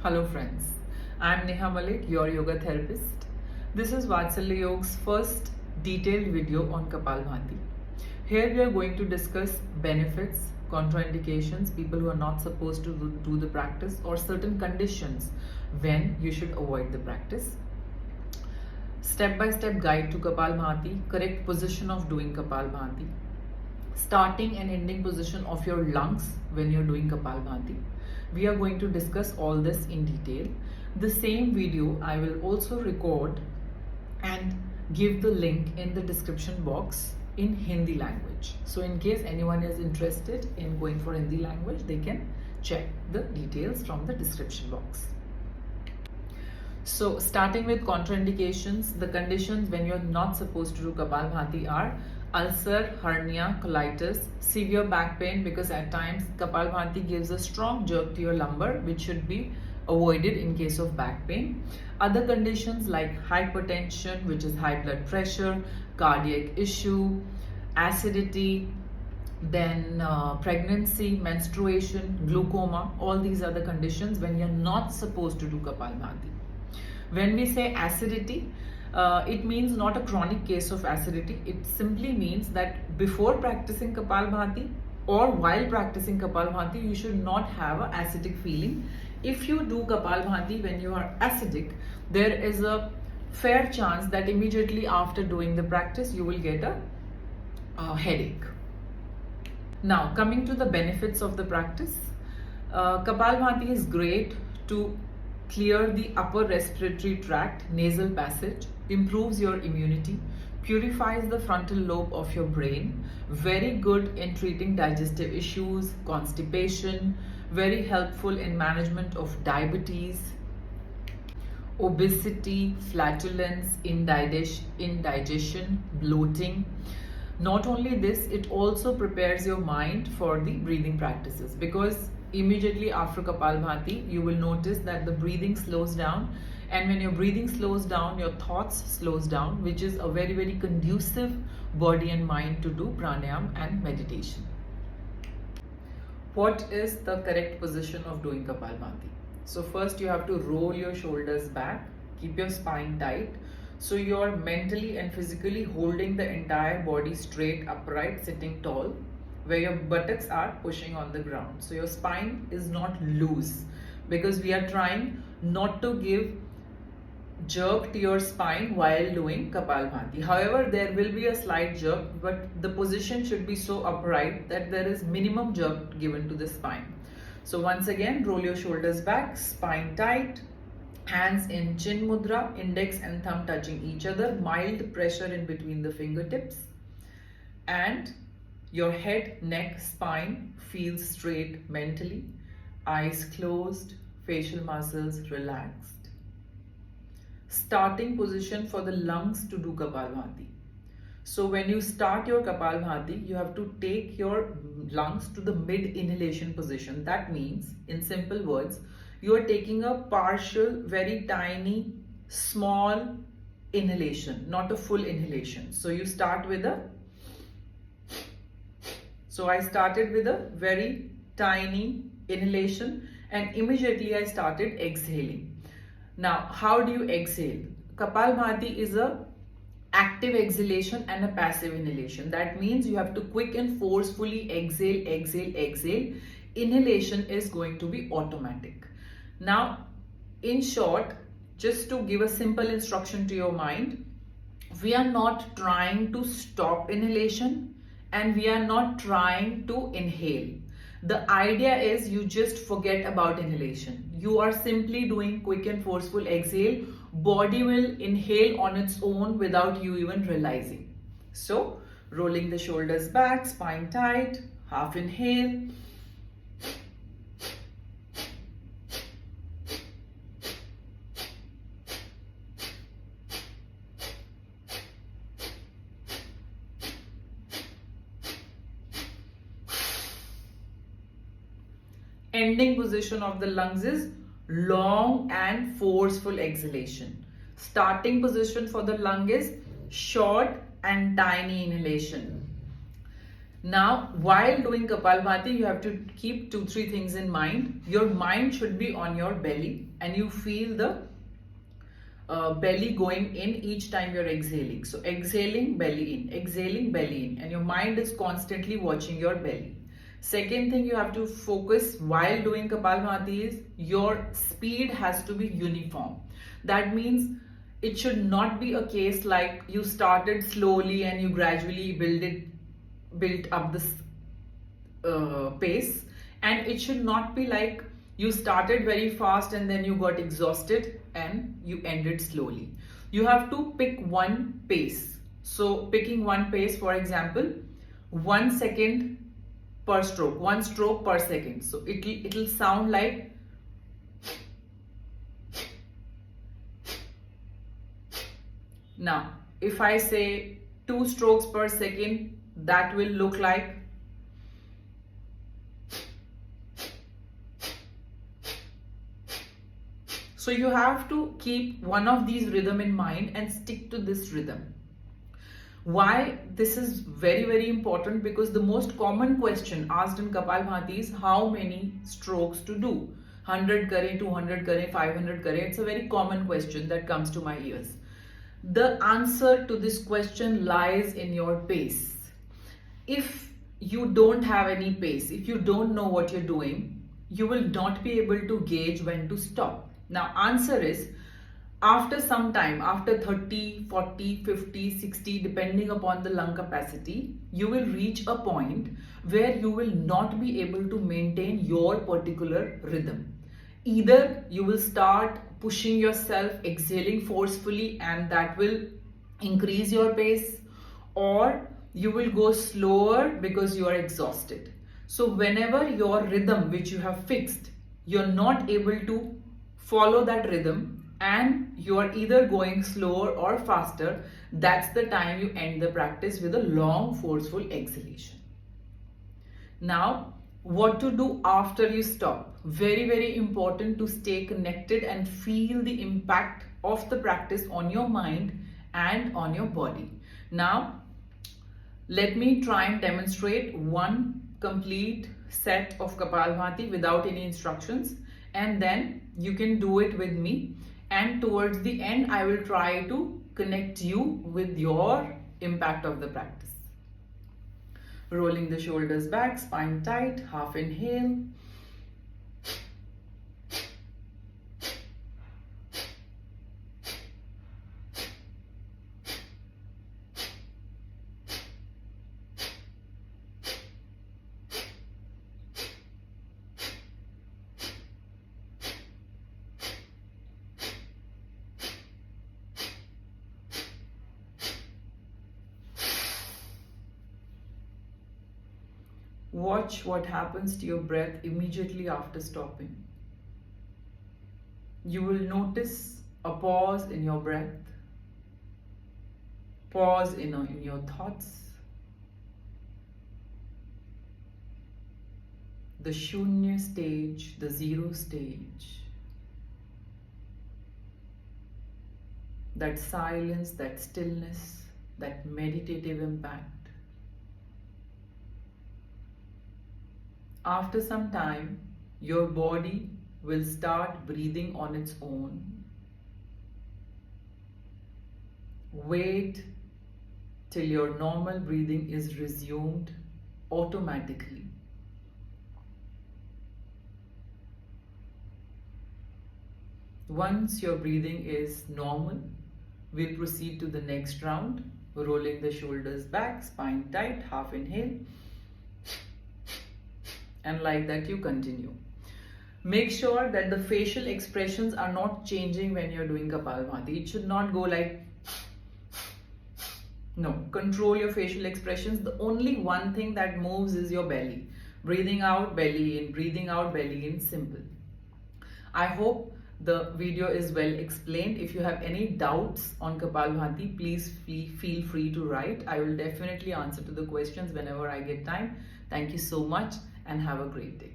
Hello friends, I am Neha Malik, your yoga therapist. This is Vatsalya Yog's first detailed video on Kapalabhati. Here we are going to discuss benefits, contraindications, people who are not supposed to do the practice, or certain conditions when you should avoid the practice. Step-by-step guide to Kapalabhati, correct position of doing Kapalabhati, starting and ending position of your lungs when you're doing Kapalabhati. We are going to discuss all this in detail. The same video I will also record and give the link in the description box in Hindi language. So in case anyone is interested in going for Hindi language, they can check the details from the description box. So starting with contraindications, the conditions when you're not supposed to do Kapalabhati are ulcer, hernia, colitis, severe back pain, because at times Kapalabhati gives a strong jerk to your lumbar, which should be avoided in case of back pain. Other conditions like hypertension, which is high blood pressure, cardiac issue, acidity, then pregnancy, menstruation, glaucoma, all these are the conditions when you're not supposed to do Kapalabhati. When we say acidity, it means not a chronic case of acidity. It simply means that before practicing Kapalabhati or while practicing Kapalabhati, you should not have an acidic feeling. If you do Kapalabhati when you are acidic, there is a fair chance that immediately after doing the practice, you will get a headache. Now, coming to the benefits of the practice, Kapalabhati is great to clear the upper respiratory tract, nasal passage, improves your immunity, purifies the frontal lobe of your brain, very good in treating digestive issues, constipation, very helpful in management of diabetes, obesity, flatulence, indigestion, bloating. Not only this, it also prepares your mind for the breathing practices, because immediately after Kapalabhati, you will notice that the breathing slows down, and when your breathing slows down, your thoughts slows down, which is a very, very conducive body and mind to do pranayam and meditation. What is the correct position of doing Kapalabhati? So first you have to roll your shoulders back, keep your spine tight, so you're mentally and physically holding the entire body straight, upright, sitting tall, where your buttocks are pushing on the ground. So your spine is not loose, because we are trying not to give jerk to your spine while doing Kapalabhati. However, there will be a slight jerk, but the position should be so upright that there is minimum jerk given to the spine. So once again, roll your shoulders back, spine tight, hands in chin mudra, index and thumb touching each other, mild pressure in between the fingertips, and your head, neck, spine feels straight mentally, eyes closed, facial muscles relaxed. Starting position for the lungs to do Kapalabhati. So when you start your Kapalabhati, you have to take your lungs to the mid inhalation position. That means, in simple words, you are taking a partial, very tiny, small inhalation, not a full inhalation. So you start with So I started with a very tiny inhalation, and immediately I started exhaling. Now, how do you exhale? Kapalabhati is a active exhalation and a passive inhalation. That means you have to quick and forcefully exhale, exhale, exhale. Inhalation is going to be automatic. Now, in short, just to give a simple instruction to your mind, we are not trying to stop inhalation and we are not trying to inhale. The idea is you just forget about inhalation. You are simply doing quick and forceful exhale. Body will inhale on its own without you even realizing. So, rolling the shoulders back, spine tight, half inhale. Ending position of the lungs is long and forceful exhalation. Starting position for the lung is short and tiny inhalation. Now, while doing Kapalabhati, you have to keep 2-3 things in mind. Your mind should be on your belly and you feel the belly going in each time you're exhaling. So exhaling, belly in, exhaling, belly in, and your mind is constantly watching your belly. Second thing you have to focus while doing Kapalabhati is your speed has to be uniform. That means it should not be a case like you started slowly and you gradually built up this pace, and it should not be like you started very fast and then you got exhausted and you ended slowly. You have to pick one pace. So picking one pace, for example, 1 second per stroke, 1 stroke per second. So it'll sound like now if I say 2 strokes per second, that will look like so you have to keep one of these rhythm in mind and stick to this rhythm. Why this is very important? Because the most common question asked in Kapalabhati is how many strokes to do. 100 kare, 200 kare, 500 kare. It's a very common question that comes to my ears. The answer to this question lies in your pace. If you don't have any pace, if you don't know what you're doing, you will not be able to gauge when to stop. Now, answer is after some time, after 30, 40, 50, 60, depending upon the lung capacity, you will reach a point where you will not be able to maintain your particular rhythm. Either you will start pushing yourself, exhaling forcefully, and that will increase your pace, or you will go slower because you are exhausted. So whenever your rhythm which you have fixed, you're not able to follow that rhythm and you are either going slower or faster, that's the time you end the practice with a long forceful exhalation. Now, what to do after you stop? Very important to stay connected and feel the impact of the practice on your mind and on your body. Now, let me try and demonstrate one complete set of Kapalabhati without any instructions, and then you can do it with me, and towards the end I will try to connect you with your impact of the practice. Rolling the shoulders back, spine tight, half inhale. Watch what happens to your breath immediately after stopping. You will notice a pause in your breath, pause in your thoughts, the shunya stage, the zero stage, that silence, that stillness, that meditative impact. After some time, your body will start breathing on its own. Wait till your normal breathing is resumed automatically. Once your breathing is normal, we'll proceed to the next round, rolling the shoulders back, spine tight, half inhale. And like that you continue. Make sure that the facial expressions are not changing when you're doing Kapalabhati. It should not go like no. Control your facial expressions. The only one thing that moves is your belly. Breathing out, belly in, breathing out, belly in, simple. I hope the video is well explained. If you have any doubts on Kapalabhati, please feel free to write. I will definitely answer to the questions whenever I get time. Thank you so much and have a great day.